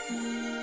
In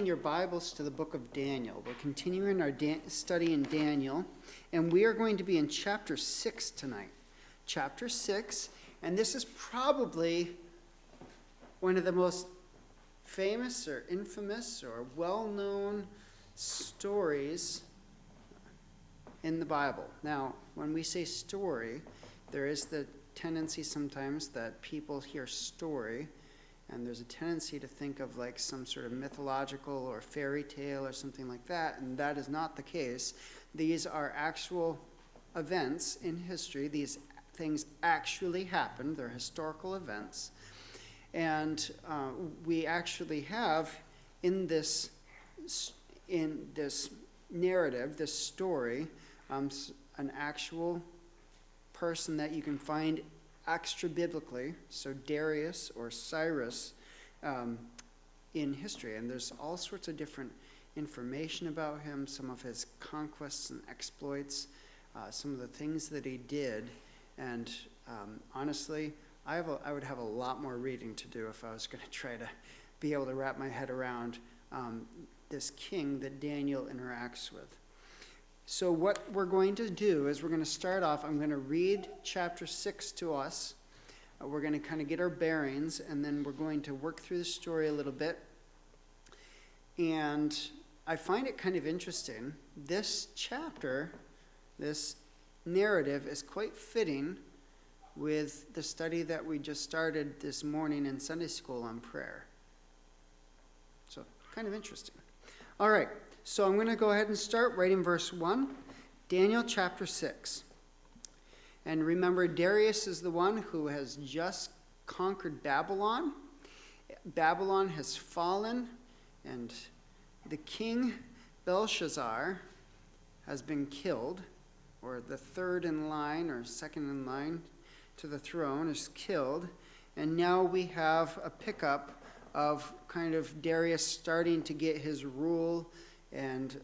your Bibles to the book of Daniel. We're continuing our study in Daniel, and we are going to be in chapter 6 tonight. Chapter 6, and this is probably one of the most famous or infamous or well-known stories in the Bible. Now, when we say story, there is the tendency sometimes that people hear story, and there's a tendency to think of like some sort of mythological or fairy tale or something like that, and that is not the case. These are actual events in history. These things actually happened. They're historical events. And we actually have in this narrative, this story, an actual person that you can find extra biblically, so Darius or Cyrus in history. And there's all sorts of different information about him, some of his conquests and exploits, some of the things that he did. And honestly, I would have a lot more reading to do if I was going to try to be able to wrap my head around this king that Daniel interacts with. So what we're going to do is we're going to start off, I'm going to read chapter 6 to us. We're going to kind of get our bearings, and then we're going to work through the story a little bit. And I find it kind of interesting. This chapter, this narrative, is quite fitting with the study that we just started this morning in Sunday school on prayer. So, kind of interesting. All right, so I'm going to go ahead and start right in verse 1, Daniel chapter 6. And remember, Darius is the one who has just conquered Babylon. Babylon has fallen, and the king Belshazzar has been killed, or the third in line or second in line to the throne is killed. And now we have a pickup of kind of Darius starting to get his rule and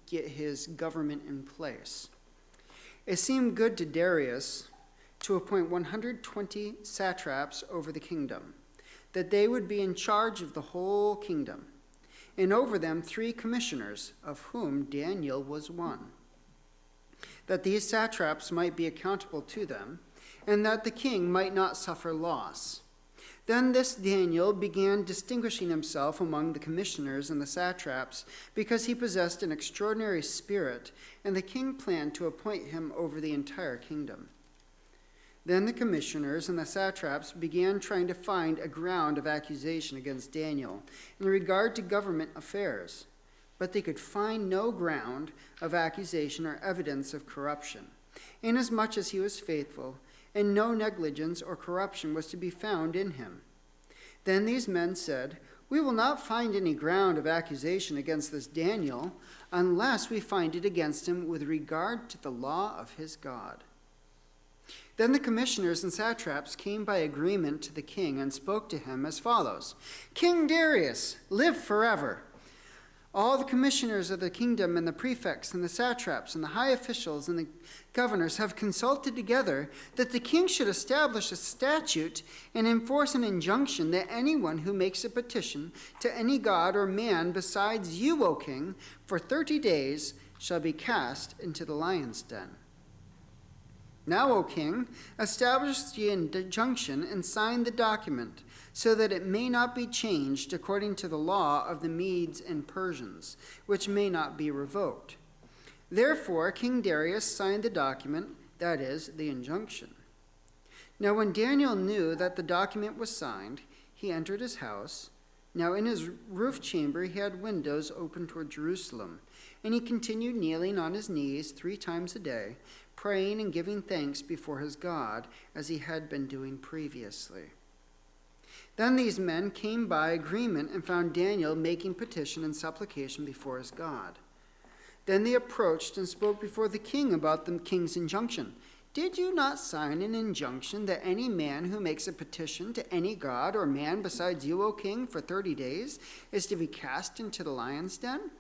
get his government in place. It seemed good to Darius to appoint 120 satraps over the kingdom, that they would be in charge of the whole kingdom, and over them 3 commissioners, of whom Daniel was one, that these satraps might be accountable to them, and that the king might not suffer loss. Then this Daniel began distinguishing himself among the commissioners and the satraps because he possessed an extraordinary spirit, and the king planned to appoint him over the entire kingdom. Then the commissioners and the satraps began trying to find a ground of accusation against Daniel in regard to government affairs, but they could find no ground of accusation or evidence of corruption, inasmuch as he was faithful, and no negligence or corruption was to be found in him. Then these men said, "We will not find any ground of accusation against this Daniel unless we find it against him with regard to the law of his God." Then the commissioners and satraps came by agreement to the king and spoke to him as follows: "King Darius, live forever. All the commissioners of the kingdom and the prefects and the satraps and the high officials and the governors have consulted together that the king should establish a statute and enforce an injunction that anyone who makes a petition to any god or man besides you, O king, for 30 days shall be cast into the lion's den. Now, O king, establish the injunction and sign the document, so that it may not be changed according to the law of the Medes and Persians, which may not be revoked." Therefore, King Darius signed the document, that is, the injunction. Now when Daniel knew that the document was signed, he entered his house. Now in his roof chamber he had windows open toward Jerusalem, and he continued kneeling on his knees 3 times a day, praying and giving thanks before his God, as he had been doing previously. Then these men came by agreement and found Daniel making petition and supplication before his God. Then they approached and spoke before the king about the king's injunction. "Did you not sign an injunction that any man who makes a petition to any god or man besides you, O king, for 30 days is to be cast into the lion's den?"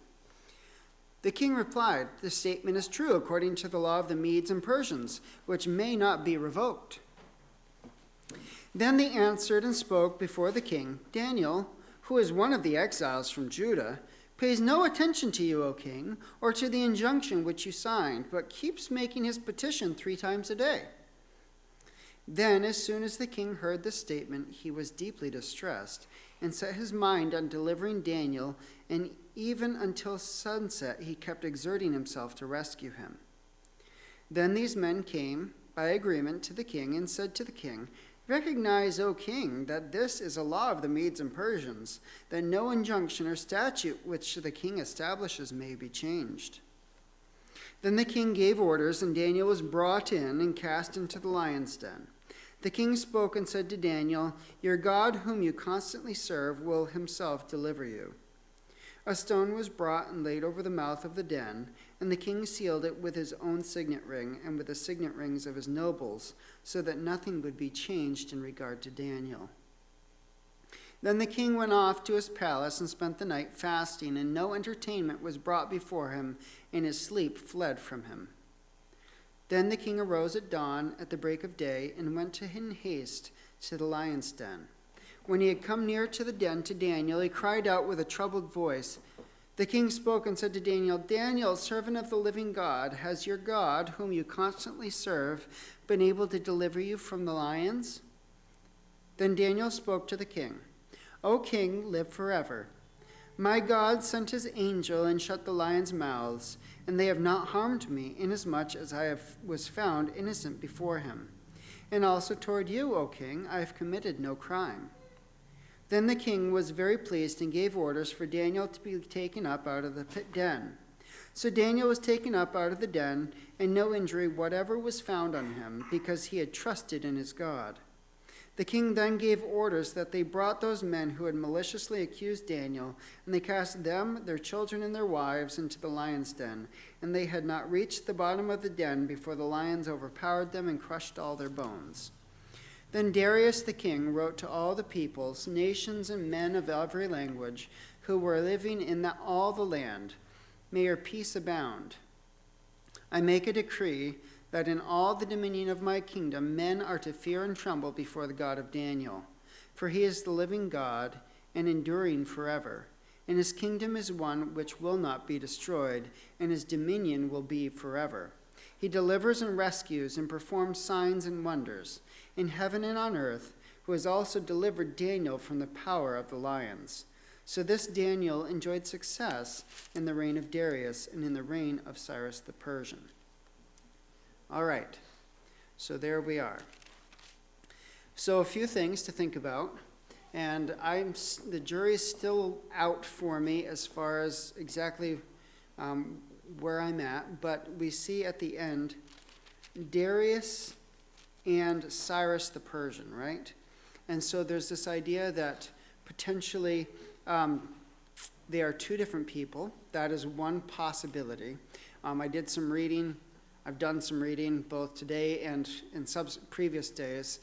The king replied, "The statement is true according to the law of the Medes and Persians, which may not be revoked." Then they answered and spoke before the king, "Daniel, who is one of the exiles from Judah, pays no attention to you, O king, or to the injunction which you signed, but keeps making his petition 3 times a day." Then, as soon as the king heard this statement, he was deeply distressed and set his mind on delivering Daniel, and even until sunset he kept exerting himself to rescue him. Then these men came by agreement to the king and said to the king, "Recognize, O king, that this is a law of the Medes and Persians, that no injunction or statute which the king establishes may be changed." Then the king gave orders, and Daniel was brought in and cast into the lion's den. The king spoke and said to Daniel, "Your God, whom you constantly serve, will himself deliver you." A stone was brought and laid over the mouth of the den, and the king sealed it with his own signet ring and with the signet rings of his nobles, so that nothing would be changed in regard to Daniel. Then the king went off to his palace and spent the night fasting, and no entertainment was brought before him, and his sleep fled from him. Then the king arose at dawn at the break of day and went in haste to the lion's den. When he had come near to the den to Daniel, he cried out with a troubled voice. The king spoke and said to Daniel, "Daniel, servant of the living God, has your God, whom you constantly serve, been able to deliver you from the lions?" Then Daniel spoke to the king. "O king, live forever. My God sent his angel and shut the lions' mouths, and they have not harmed me, inasmuch as was found innocent before him. And also toward you, O king, I have committed no crime." Then the king was very pleased and gave orders for Daniel to be taken up out of the den. So Daniel was taken up out of the den, and no injury whatever was found on him, because he had trusted in his God. The king then gave orders that they brought those men who had maliciously accused Daniel, and they cast them, their children, and their wives into the lion's den. And they had not reached the bottom of the den before the lions overpowered them and crushed all their bones. Then Darius the king wrote to all the peoples, nations, and men of every language who were living in all the land, "May your peace abound. I make a decree that in all the dominion of my kingdom men are to fear and tremble before the God of Daniel. For he is the living God and enduring forever. And his kingdom is one which will not be destroyed, and his dominion will be forever. He delivers and rescues and performs signs and wonders in heaven and on earth, who has also delivered Daniel from the power of the lions." So this Daniel enjoyed success in the reign of Darius and in the reign of Cyrus the Persian. All right, so there we are. So a few things to think about, and the jury's still out for me as far as exactly where I'm at, but we see at the end Darius and Cyrus the Persian, right? And so there's this idea that potentially they are two different people. That is one possibility. I've done some reading both today and in previous days,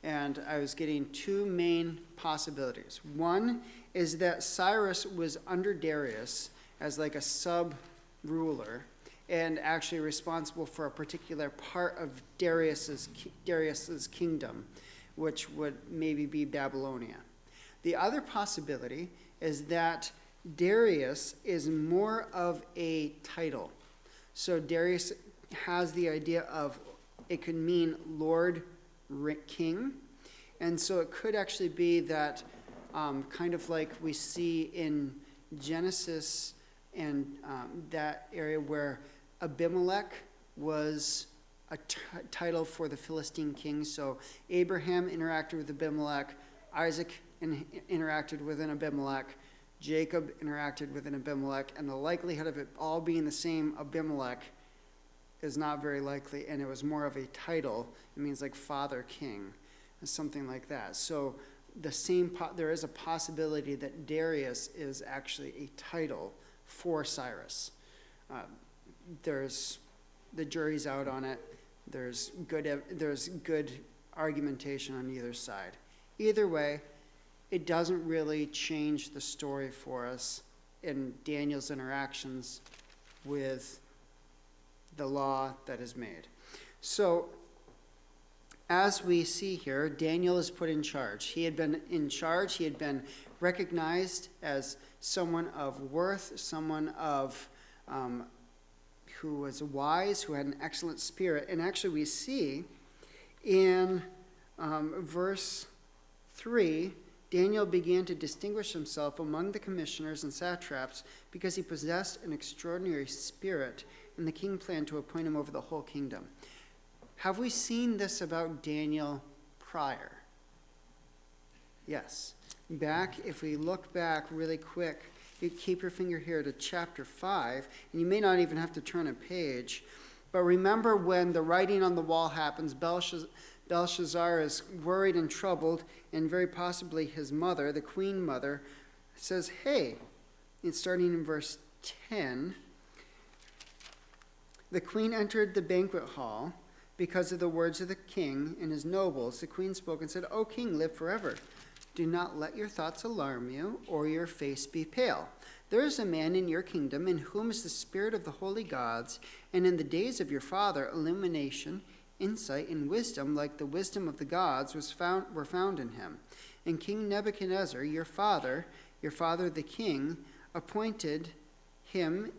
and I was getting two main possibilities. One is that Cyrus was under Darius as like a sub-ruler and actually responsible for a particular part of Darius's kingdom, which would maybe be Babylonia. The other possibility is that Darius is more of a title. So Darius has the idea of, it could mean Lord King, and so it could actually be that kind of like we see in Genesis and that area where Abimelech was a title for the Philistine king. So Abraham interacted with Abimelech, Isaac interacted with an Abimelech, Jacob interacted with an Abimelech, and the likelihood of it all being the same Abimelech is not very likely, and it was more of a title. It means like father king, something like that. So there is a possibility that Darius is actually a title for Cyrus. The jury's out on it. There's good argumentation on either side. Either way, it doesn't really change the story for us in Daniel's interactions with the law that is made. So, as we see here, Daniel is put in charge. He had been in charge. He had been recognized as someone of worth, someone of who was wise, who had an excellent spirit. And actually we see in verse 3, Daniel began to distinguish himself among the commissioners and satraps because he possessed an extraordinary spirit, and the king planned to appoint him over the whole kingdom. Have we seen this about Daniel prior? Yes. If we look back really quick, you keep your finger here to chapter 5, and you may not even have to turn a page, but remember when the writing on the wall happens, Belshazzar is worried and troubled, and very possibly his mother, the queen mother, says, hey, it's starting in verse 10, the queen entered the banquet hall because of the words of the king and his nobles. The queen spoke and said, O king, live forever. Do not let your thoughts alarm you, or your face be pale. There is a man in your kingdom in whom is the spirit of the holy gods, and in the days of your father, illumination, insight, and wisdom, like the wisdom of the gods, were found in him. And King Nebuchadnezzar, your father the king, appointed him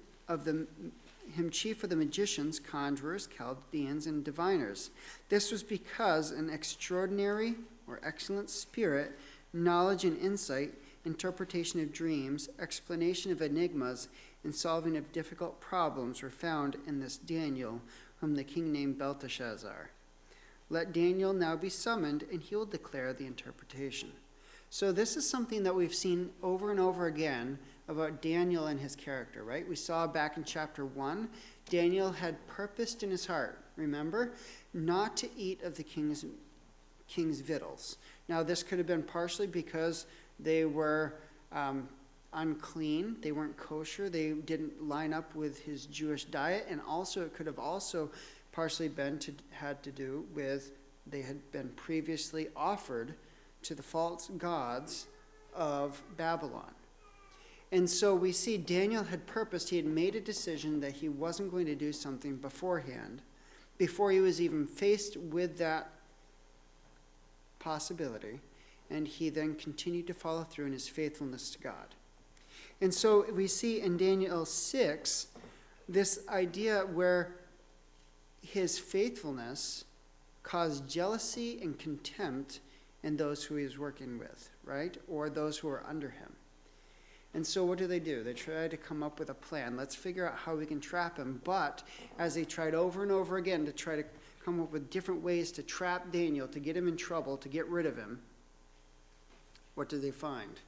chief of the magicians, conjurers, Chaldeans, and diviners. This was because an extraordinary or excellent spirit, knowledge and insight, interpretation of dreams, explanation of enigmas, and solving of difficult problems were found in this Daniel, whom the king named Belteshazzar. Let Daniel now be summoned, and he will declare the interpretation. So this is something that we've seen over and over again about Daniel and his character, right? We saw back in chapter 1, Daniel had purposed in his heart, remember, not to eat of the king's victuals. Now, this could have been partially because they were unclean, they weren't kosher, they didn't line up with his Jewish diet, and also it could have also partially had to do with they had been previously offered to the false gods of Babylon. And so we see Daniel had purposed, he had made a decision that he wasn't going to do something beforehand, before he was even faced with that possibility, and he then continued to follow through in his faithfulness to God. And so we see in Daniel 6 this idea where his faithfulness caused jealousy and contempt in those who he was working with, right? Or those who are under him. And so what do? They try to come up with a plan. Let's figure out how we can trap him. But as they tried over and over again to try to come up with different ways to trap Daniel, to get him in trouble, to get rid of him, what did they find?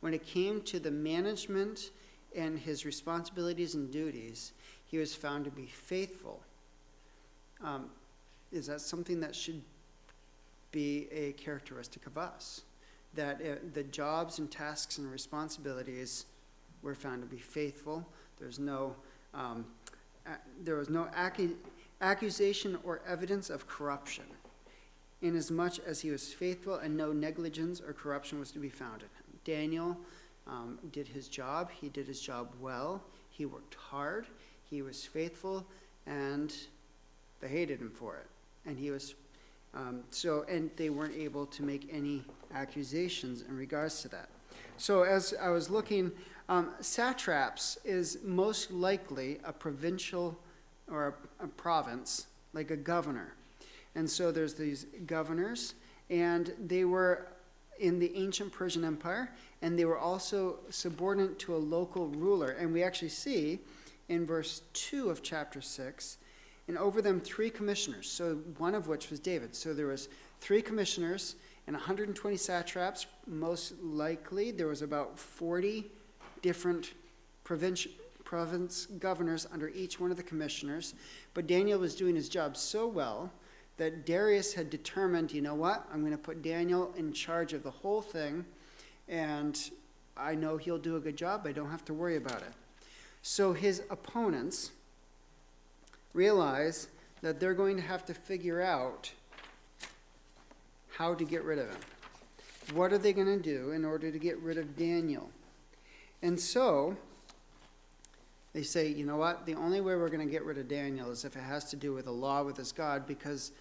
When it came to the management and his responsibilities and duties, he was found to be faithful. Is that something that should be a characteristic of us? That the jobs and tasks and responsibilities were found to be faithful. There was no accusation or evidence of corruption, inasmuch as he was faithful and no negligence or corruption was to be found in him. Daniel did his job. He did his job well. He worked hard. He was faithful, and they hated him for it. And he was and they weren't able to make any accusations in regards to that. So as I was looking, satraps is most likely a provincial or a province, like a governor. And so there's these governors, and they were in the ancient Persian Empire, and they were also subordinate to a local ruler. And we actually see in verse 2 of chapter 6, and over them 3 commissioners, so one of which was David. So there was 3 commissioners and 120 satraps. Most likely there was about 40 different province governors under each one of the commissioners. But Daniel was doing his job so well that Darius had determined, you know what, I'm going to put Daniel in charge of the whole thing, and I know he'll do a good job. I don't have to worry about it. So his opponents realize that they're going to have to figure out how to get rid of him. What are they going to do in order to get rid of Daniel? And so they say, you know what, the only way we're going to get rid of Daniel is if it has to do with a law with his God, because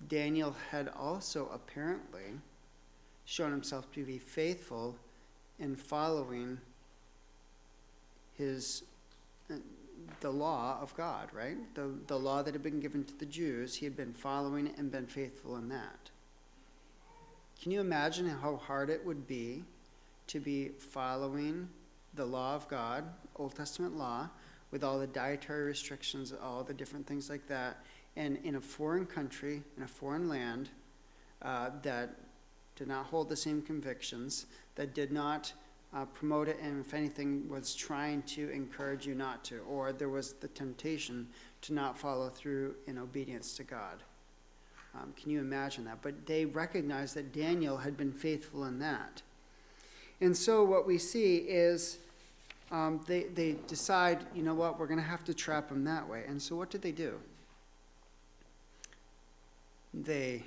Daniel had also apparently shown himself to be faithful in following the law of God, right? The law that had been given to the Jews, he had been following and been faithful in that. Can you imagine how hard it would be to be following the law of God, Old Testament law, with all the dietary restrictions, all the different things like that, and in a foreign country, in a foreign land, that did not hold the same convictions, that did not promote it, and if anything was trying to encourage you not to, or there was the temptation to not follow through in obedience to God. Can you imagine that? But they recognized that Daniel had been faithful in that. And so what we see is they decide, you know what, we're going to have to trap him that way. And so what did they do? They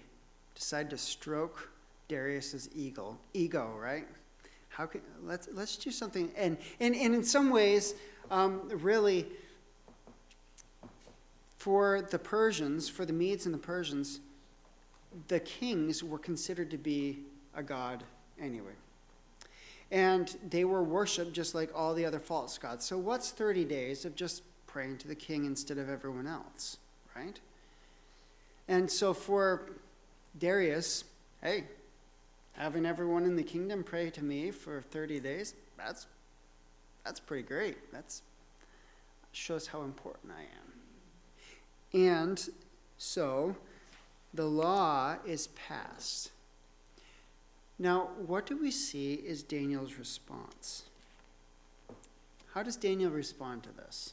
decide to stroke Darius's ego, right? Let's do something, and in some ways, really, for the Persians, for the Medes and the Persians, the kings were considered to be a god anyway, and they were worshipped just like all the other false gods. So what's 30 days of just praying to the king instead of everyone else, right? And so for Darius, hey, having everyone in the kingdom pray to me for 30 days, that's pretty great. That shows how important I am. And so the law is passed. Now, what do we see is Daniel's response? How does Daniel respond to this?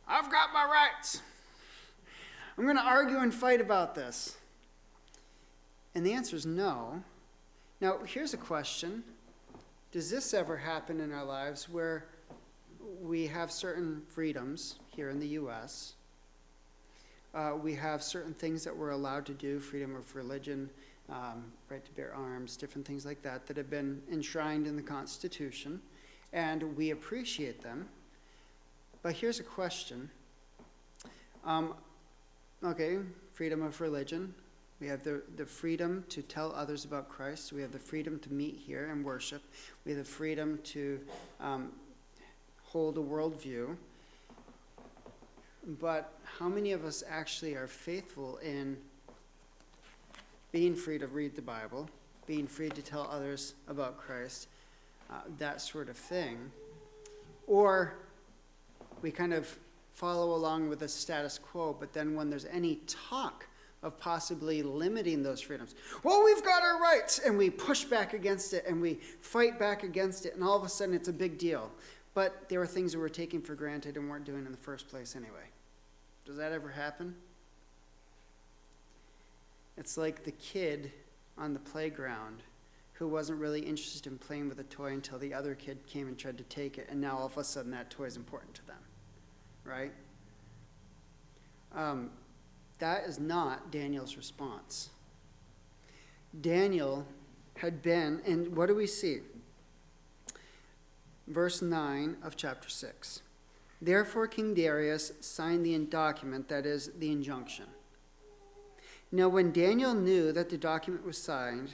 I've got my rights. I'm going to argue and fight about this. And the answer is no. Now, here's a question. Does this ever happen in our lives where we have certain freedoms here in the U.S.? We have certain things that we're allowed to do, freedom of religion, right to bear arms, different things like that, that have been enshrined in the Constitution, and we appreciate them. But here's a question. Okay, freedom of religion. We have the freedom to tell others about Christ. We have the freedom to meet here and worship. We have the freedom to hold a worldview. But how many of us actually are faithful in being free to read the Bible, being free to tell others about Christ, that sort of thing? Or we kind of follow along with the status quo, but then when there's any talk of possibly limiting those freedoms, well, we've got our rights, and we push back against it, and we fight back against it, and all of a sudden it's a big deal. But there were things that we're taking for granted and weren't doing in the first place anyway. Does that ever happen? It's like the kid on the playground who wasn't really interested in playing with a toy until the other kid came and tried to take it, and now all of a sudden that toy is important to them, right? That is not Daniel's response. Daniel had been, and what do we see? Verse 9 of chapter 6. Therefore King Darius signed the document, that is, the injunction. Now when Daniel knew that the document was signed,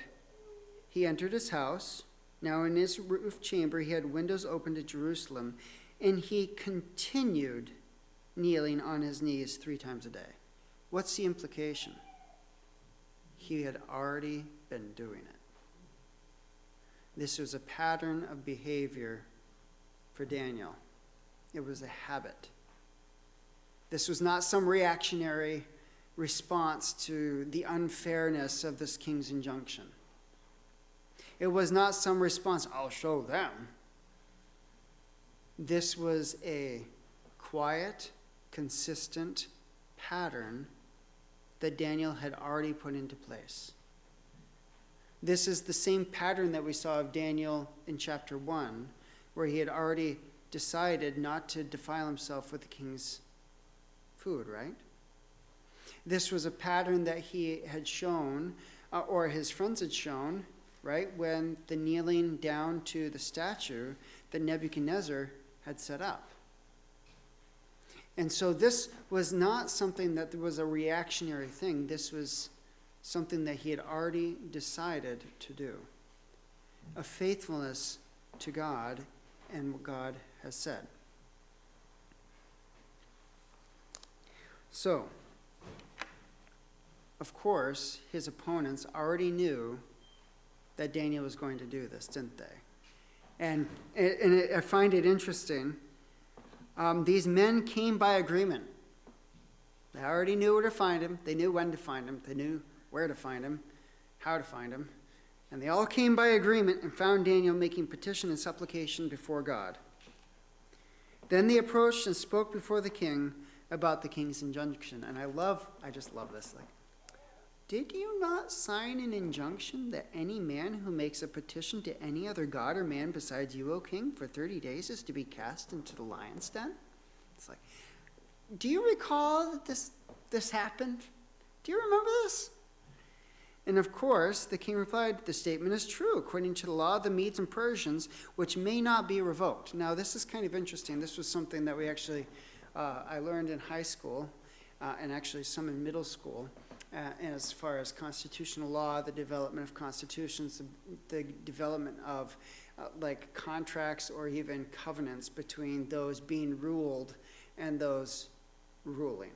he entered his house. Now in his roof chamber he had windows open to Jerusalem, and he continued kneeling on his knees 3 times a day. What's the implication? He had already been doing it. This was a pattern of behavior for Daniel. It was a habit. This was not some reactionary response to the unfairness of this king's injunction. It was not some response, I'll show them. This was a quiet, consistent pattern that Daniel had already put into place. This is the same pattern that we saw of Daniel in chapter 1, where he had already decided not to defile himself with the king's food, right? This was a pattern that he had shown, or his friends had shown, right, when the kneeling down to the statue that Nebuchadnezzar had set up. And so this was not something that was a reactionary thing. This was something that he had already decided to do. A faithfulness to God and what God has said. So, of course, his opponents already knew that Daniel was going to do this, didn't they? And I find it interesting. These men came by agreement. They already knew where to find him. They knew when to find him. They knew where to find him, how to find him. And they all came by agreement and found Daniel making petition and supplication before God. Then they approached and spoke before the king about the king's injunction. And I just love this. Like, did you not sign an injunction that any man who makes a petition to any other god or man besides you, O king, for 30 days is to be cast into the lion's den? It's like, do you recall that this happened? Do you remember this? And of course, the king replied, the statement is true, according to the law of the Meats and Persians, which may not be revoked. Now, this is kind of interesting. This was something that we actually, I learned in high school, and actually some in middle school, as far as constitutional law, the development of constitutions, the development of like contracts or even covenants between those being ruled and those ruling.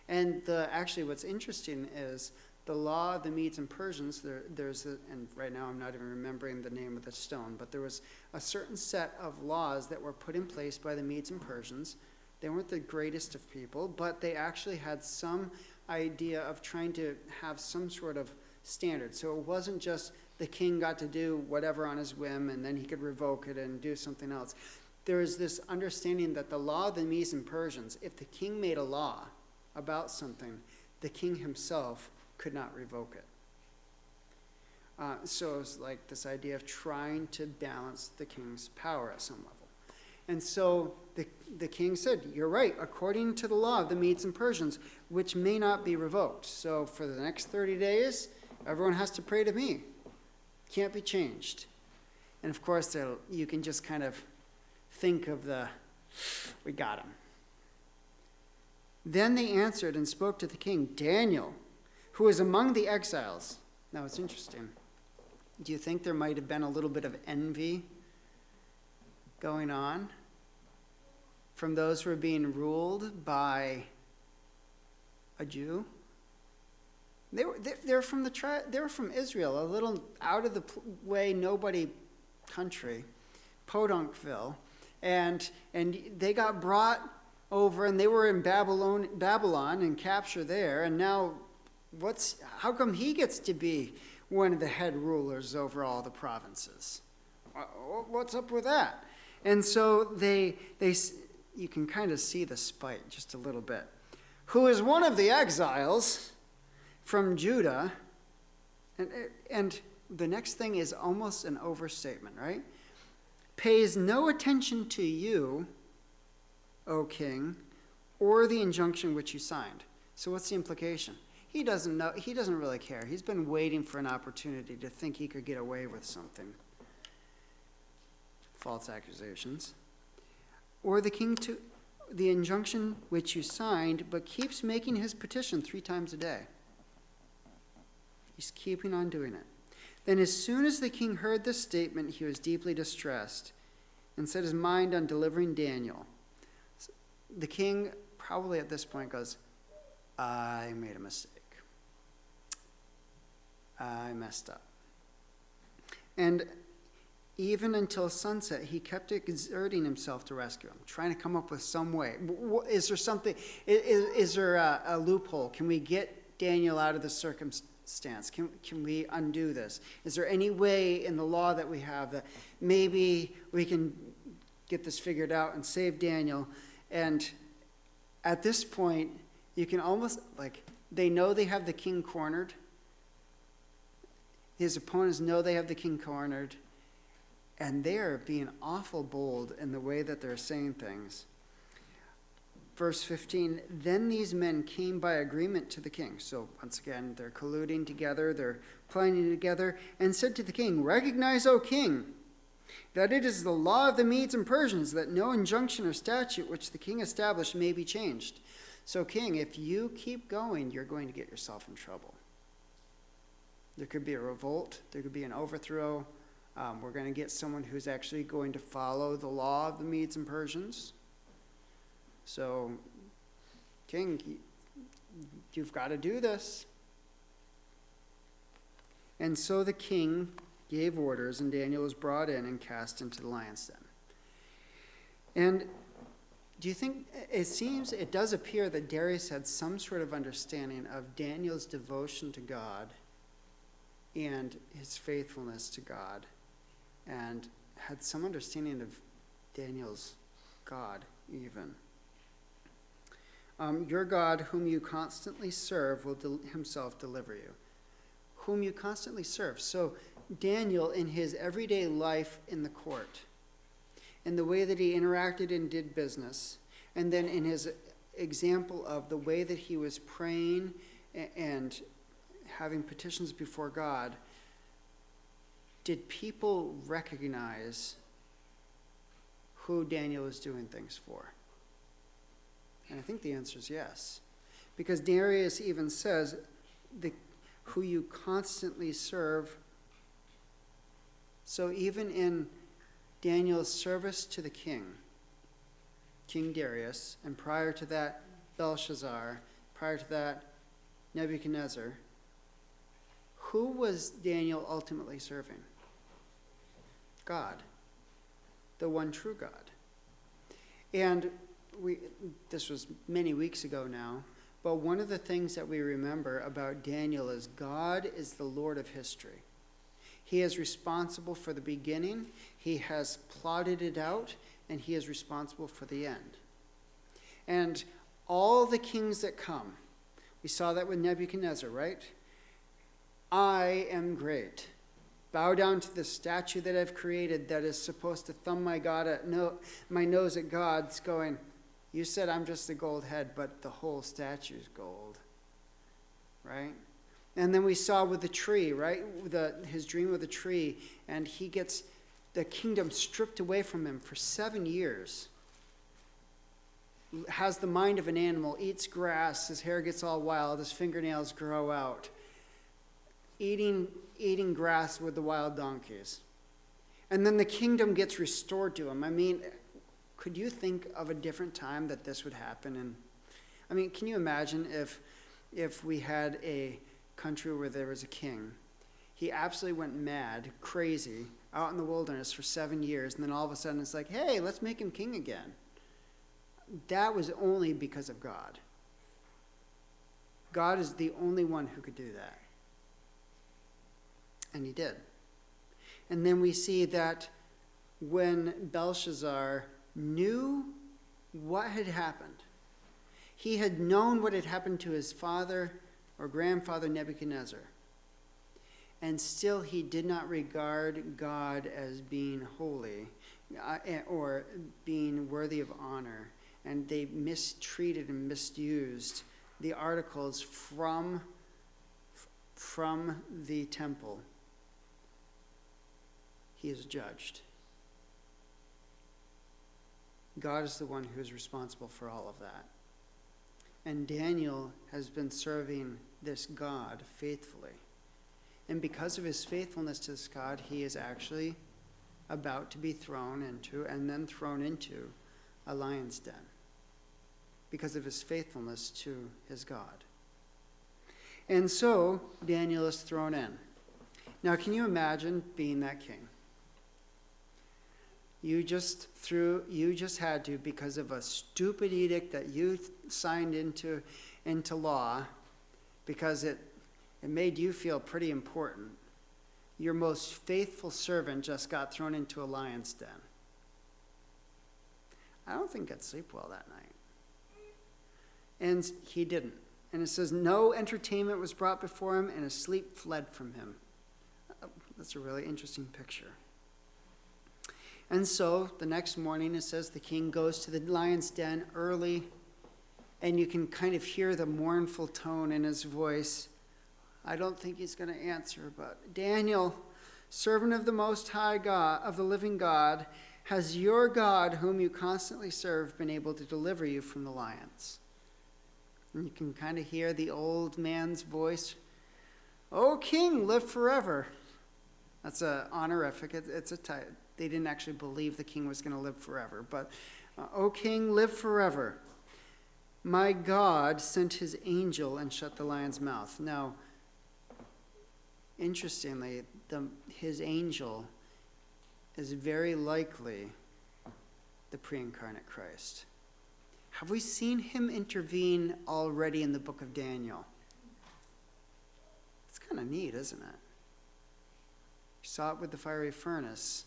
And actually what's interesting is the law of the Medes and Persians, and right now I'm not even remembering the name of the stone, but there was a certain set of laws that were put in place by the Medes and Persians. They weren't the greatest of people, but they actually had some idea of trying to have some sort of standard. So it wasn't just the king got to do whatever on his whim and then he could revoke it and do something else. There is this understanding that the law of the Medes and Persians, if the king made a law about something, the king himself could not revoke it. So it's like this idea of trying to balance the king's power at some level. And so the king said, you're right, according to the law of the Medes and Persians, which may not be revoked. So for the next 30 days, everyone has to pray to me. Can't be changed. And of course, you can just kind of think of we got him. Then they answered and spoke to the king, Daniel, who is among the exiles. Now it's interesting. Do you think there might have been a little bit of envy going on from those who were being ruled by a Jew? They're from they're from Israel, a little out of the way, nobody country, Podunkville, and they got brought over, and they were in Babylon and captured there, and now how come he gets to be one of the head rulers over all the provinces? What's up with that? And so you can kind of see the spite just a little bit. Who is one of the exiles from Judah, and the next thing is almost an overstatement, right? Pays no attention to you, O king, or the injunction which you signed. So what's the implication? He doesn't know. He doesn't really care. He's been waiting for an opportunity to think he could get away with something. False accusations. Or the king to the injunction which you signed, but keeps making his petition 3 times a day. He's keeping on doing it. Then as soon as the king heard this statement, he was deeply distressed and set his mind on delivering Daniel. The king probably at this point goes, I made a mistake. I messed up. And even until sunset, he kept exerting himself to rescue him, trying to come up with some way. Is there something, is there a loophole? Can we get Daniel out of the circumstance? Can we undo this? Is there any way in the law that we have that maybe we can get this figured out and save Daniel? And at this point, you can almost, they know they have the king cornered. His opponents know they have the king cornered. And they're being awful bold in the way that they're saying things. Verse 15, then these men came by agreement to the king. So once again, they're colluding together, they're planning together, and said to the king, recognize, O king, that it is the law of the Medes and Persians that no injunction or statute which the king established may be changed. So king, if you keep going, you're going to get yourself in trouble. There could be a revolt, there could be an overthrow. We're going to get someone who's actually going to follow the law of the Medes and Persians. So, king, you've got to do this. And so the king gave orders, and Daniel was brought in and cast into the lion's den. And do you think, it does appear that Darius had some sort of understanding of Daniel's devotion to God and his faithfulness to God, and had some understanding of Daniel's God even. Your God, whom you constantly serve, will himself deliver you. Whom you constantly serve. So Daniel, in his everyday life in the court, in the way that he interacted and did business, and then in his example of the way that he was praying and having petitions before God, did people recognize who Daniel was doing things for? And I think the answer is yes. Because Darius even says, who you constantly serve. So even in Daniel's service to the king, King Darius, and prior to that, Belshazzar, prior to that, Nebuchadnezzar, who was Daniel ultimately serving? God, the one true God. And this was many weeks ago now, but one of the things that we remember about Daniel is God is the Lord of history. He is responsible for the beginning, he has plotted it out, and he is responsible for the end. And all the kings that come, we saw that with Nebuchadnezzar, right? I am great. Bow down to the statue that I've created that is supposed to thumb my nose at God's going, you said I'm just the gold head, but the whole statue's gold, right? And then we saw with the tree, right? His dream of the tree, and he gets the kingdom stripped away from him for 7 years. Has the mind of an animal, eats grass, his hair gets all wild, his fingernails grow out. Eating grass with the wild donkeys. And then the kingdom gets restored to him. I mean, could you think of a different time that this would happen? And I mean, can you imagine if we had a country where there was a king? He absolutely went mad, crazy, out in the wilderness for 7 years, and then all of a sudden it's like, hey, let's make him king again. That was only because of God. God is the only one who could do that. And he did. And then we see that when Belshazzar knew what had happened, he had known what had happened to his father or grandfather Nebuchadnezzar, and still he did not regard God as being holy or being worthy of honor, and they mistreated and misused the articles from the temple. He is judged. God is the one who is responsible for all of that. And Daniel has been serving this God faithfully. And because of his faithfulness to this God, he is actually about to be thrown into a lion's den because of his faithfulness to his God. And so Daniel is thrown in. Now, can you imagine being that king? You just had to, because of a stupid edict that you signed into law, because it made you feel pretty important. Your most faithful servant just got thrown into a lion's den. I don't think I'd sleep well that night. And he didn't. And it says, no entertainment was brought before him, and his sleep fled from him. That's a really interesting picture. And so the next morning, it says the king goes to the lion's den early, and you can kind of hear the mournful tone in his voice. I don't think he's going to answer, but Daniel, servant of the Most High God, of the living God, has your God, whom you constantly serve, been able to deliver you from the lions? And you can kind of hear the old man's voice. O king, live forever. That's an honorific. It's a title. They didn't actually believe the king was going to live forever. But, O king, live forever. My God sent his angel and shut the lion's mouth. Now, interestingly, his angel is very likely the pre-incarnate Christ. Have we seen him intervene already in the book of Daniel? It's kind of neat, isn't it? You saw it with the fiery furnace.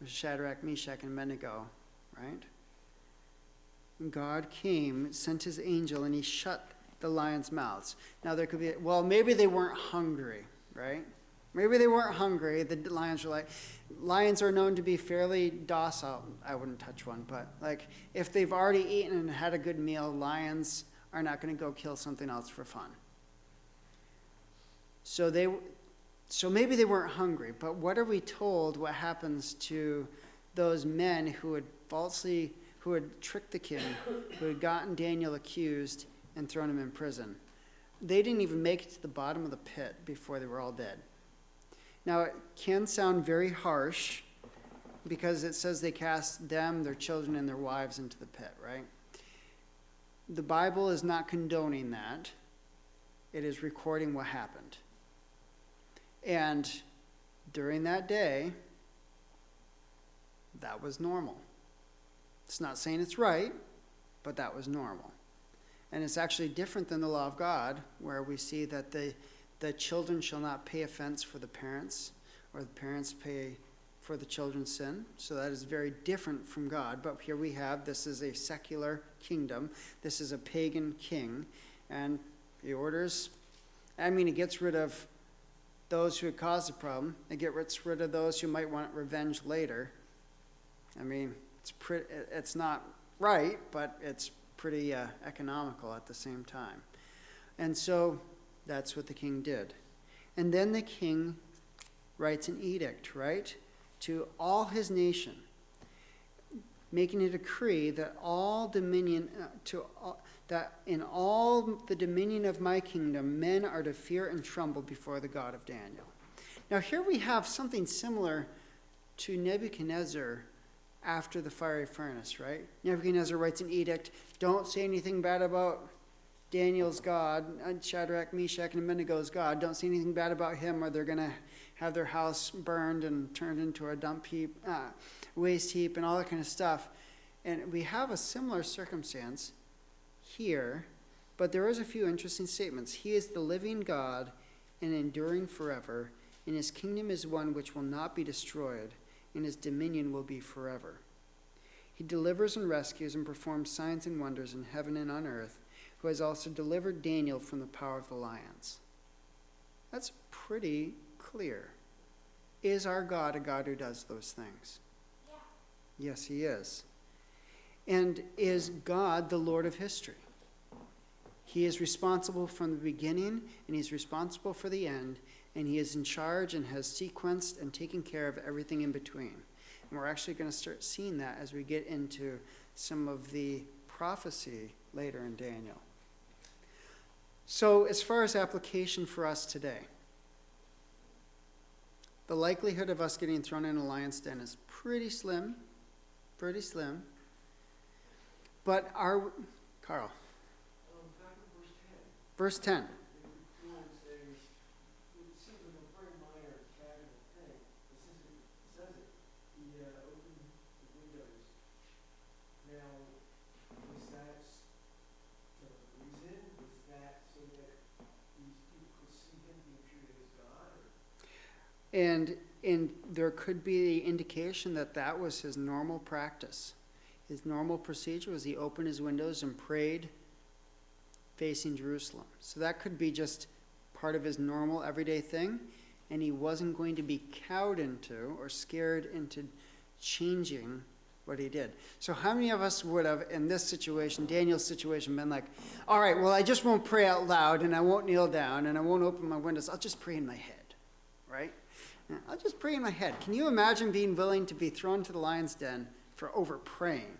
With Shadrach, Meshach, and Abednego, right? And God came, sent his angel, and he shut the lions' mouths. Now there could be, well, maybe they weren't hungry, right? Maybe they weren't hungry. The lions were like, lions are known to be fairly docile. I wouldn't touch one, but like if they've already eaten and had a good meal, lions are not going to go kill something else for fun. So maybe they weren't hungry, but what are we told what happens to those men who had tricked the king, who had gotten Daniel accused and thrown him in prison? They didn't even make it to the bottom of the pit before they were all dead. Now, it can sound very harsh because it says they cast them, their children, and their wives into the pit, right? The Bible is not condoning that. It is recording what happened. And during that day, that was normal. It's not saying it's right, but that was normal. And it's actually different than the law of God, where we see that the children shall not pay offense for the parents, or the parents pay for the children's sin. So that is very different from God. But here we have, this is a secular kingdom. This is a pagan king. And he orders, it gets rid of those who had caused the problem. It gets rid of those who might want revenge later. It's not right, but it's pretty economical at the same time. And so that's what the king did. And then the king writes an edict, right, to all his nation, making a decree that all dominion, that in all the dominion of my kingdom, men are to fear and tremble before the God of Daniel. Now here we have something similar to Nebuchadnezzar after the fiery furnace, right? Nebuchadnezzar writes an edict, don't say anything bad about Daniel's God, Shadrach, Meshach, and Abednego's God. Don't say anything bad about him, or they're going to have their house burned and turned into a dump heap, waste heap, and all that kind of stuff. And we have a similar circumstance here, but there is a few interesting statements. He is the living God and enduring forever, and his kingdom is one which will not be destroyed, and his dominion will be forever. He delivers and rescues and performs signs and wonders in heaven and on earth, who has also delivered Daniel from the power of the lions. That's pretty clear. Is our God a God who does those things? Yeah. Yes, he is. And is God the Lord of history? He is responsible from the beginning, and he's responsible for the end, and he is in charge and has sequenced and taken care of everything in between. And we're actually going to start seeing that as we get into some of the prophecy later in Daniel. So as far as application for us today, the likelihood of us getting thrown in a lion's den is pretty slim. But Carl? Verse 10. And there could be the indication that that was his normal practice. His normal procedure was he opened his windows and prayed facing Jerusalem. So that could be just part of his normal everyday thing, and he wasn't going to be cowed into or scared into changing what he did. So how many of us would have, in this situation, Daniel's situation, been like, all right, well, I just won't pray out loud, and I won't kneel down, and I won't open my windows. I'll just pray in my head, right? I'll just pray in my head. Can you imagine being willing to be thrown to the lion's den for over praying?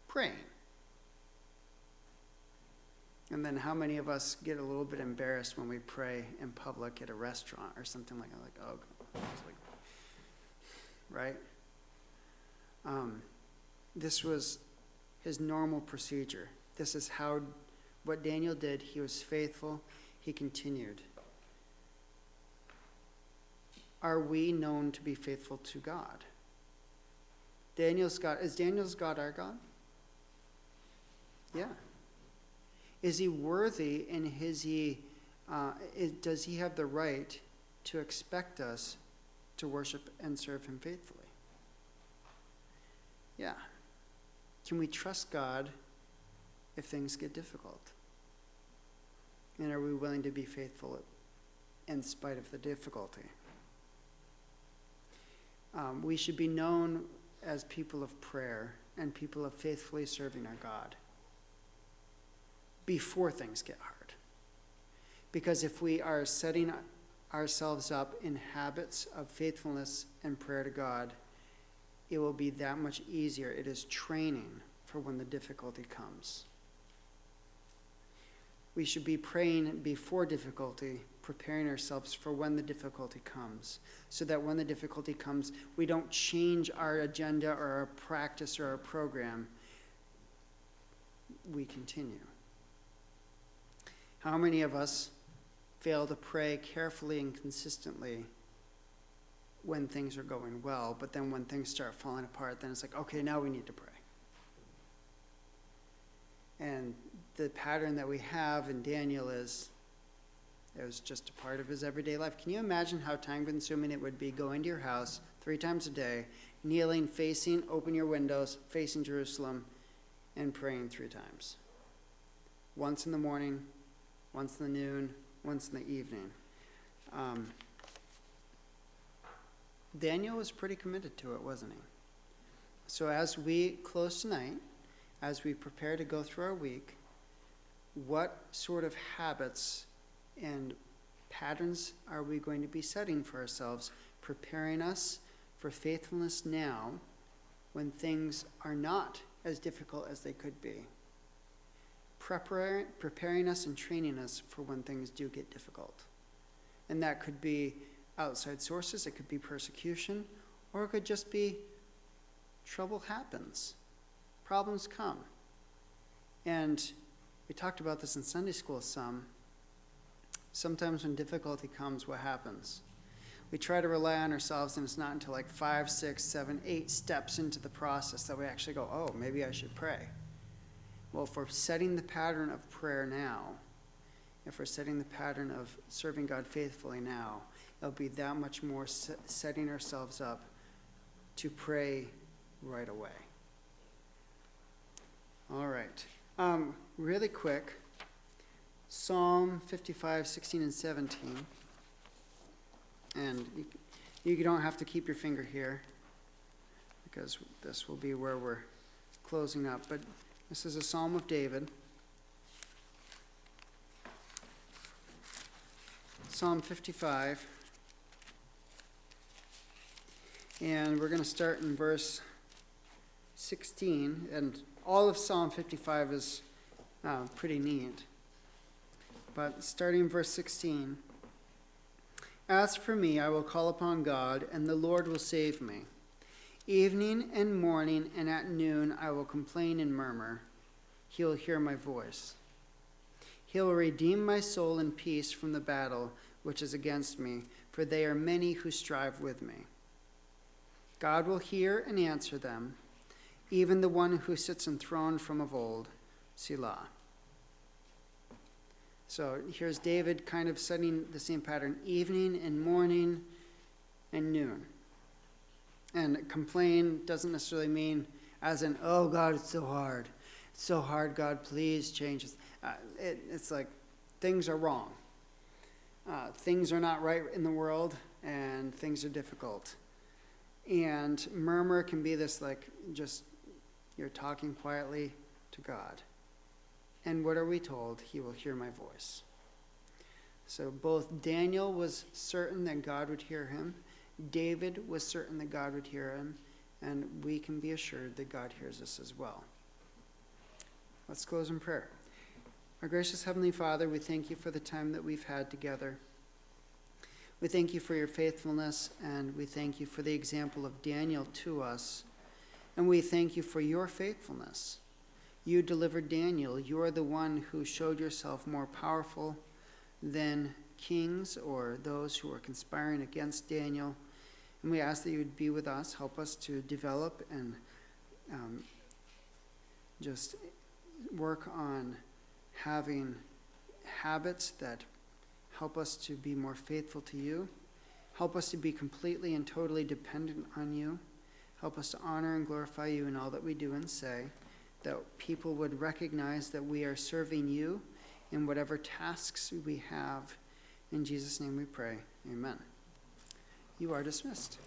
Praying. And then how many of us get a little bit embarrassed when we pray in public at a restaurant or something like that? Like, oh, right? This was his normal procedure. This is what Daniel did. He was faithful. He continued. Are we known to be faithful to God? Daniel's God. Is Daniel's God our God? Yeah. Is he worthy, and does he have the right to expect us to worship and serve him faithfully? Yeah. Can we trust God if things get difficult? And are we willing to be faithful in spite of the difficulty? We should be known as people of prayer and people of faithfully serving our God before things get hard. Because if we are setting ourselves up in habits of faithfulness and prayer to God, it will be that much easier. It is training for when the difficulty comes. We should be praying before difficulty, preparing ourselves for when the difficulty comes, so that when the difficulty comes, we don't change our agenda or our practice or our program. We continue. How many of us fail to pray carefully and consistently when things are going well, but then when things start falling apart, then it's like, okay, now we need to pray. And the pattern that we have in Daniel is, it was just a part of his everyday life. Can you imagine how time-consuming it would be going to your house 3 times a day, kneeling, open your windows, facing Jerusalem, and praying 3 times? Once in the morning, once in the noon, once in the evening. Daniel was pretty committed to it, wasn't he? So as we close tonight, as we prepare to go through our week, what sort of habits and patterns are we going to be setting for ourselves, preparing us for faithfulness now when things are not as difficult as they could be? Preparing us and training us for when things do get difficult. And that could be outside sources, it could be persecution, or it could just be trouble happens. Problems come. And we talked about this in Sunday school some. Sometimes when difficulty comes, what happens? We try to rely on ourselves, and it's not until like 5, 6, 7, 8 steps into the process that we actually go, oh, maybe I should pray. Well, if we're setting the pattern of prayer now, if we're setting the pattern of serving God faithfully now, it'll be that much more setting ourselves up to pray right away. All right. Really quick, Psalm 55, 16, and 17. And you don't have to keep your finger here, because this will be where we're closing up. But this is a Psalm of David. Psalm 55. And we're going to start in verse 16. And all of Psalm 55 is pretty neat. But starting in verse 16. As for me, I will call upon God, and the Lord will save me. Evening and morning and at noon I will complain and murmur. He will hear my voice. He will redeem my soul in peace from the battle which is against me, for they are many who strive with me. God will hear and answer them, even the one who sits enthroned from of old, Selah. So here's David kind of setting the same pattern, evening and morning and noon. And complain doesn't necessarily mean as in, oh God, it's so hard. It's so hard, God, please change us. It's like things are wrong. Things are not right in the world, and things are difficult. And murmur can be this like just you're talking quietly to God. And what are we told? He will hear my voice. So both Daniel was certain that God would hear him. David was certain that God would hear him. And we can be assured that God hears us as well. Let's close in prayer. Our gracious Heavenly Father, we thank you for the time that we've had together. We thank you for your faithfulness, and we thank you for the example of Daniel to us. And we thank you for your faithfulness. You delivered Daniel. You are the one who showed yourself more powerful than kings or those who were conspiring against Daniel. And we ask that you would be with us, help us to develop and just work on having habits that help us to be more faithful to you. Help us to be completely and totally dependent on you. Help us to honor and glorify you in all that we do and say, that people would recognize that we are serving you in whatever tasks we have. In Jesus' name we pray. Amen. You are dismissed.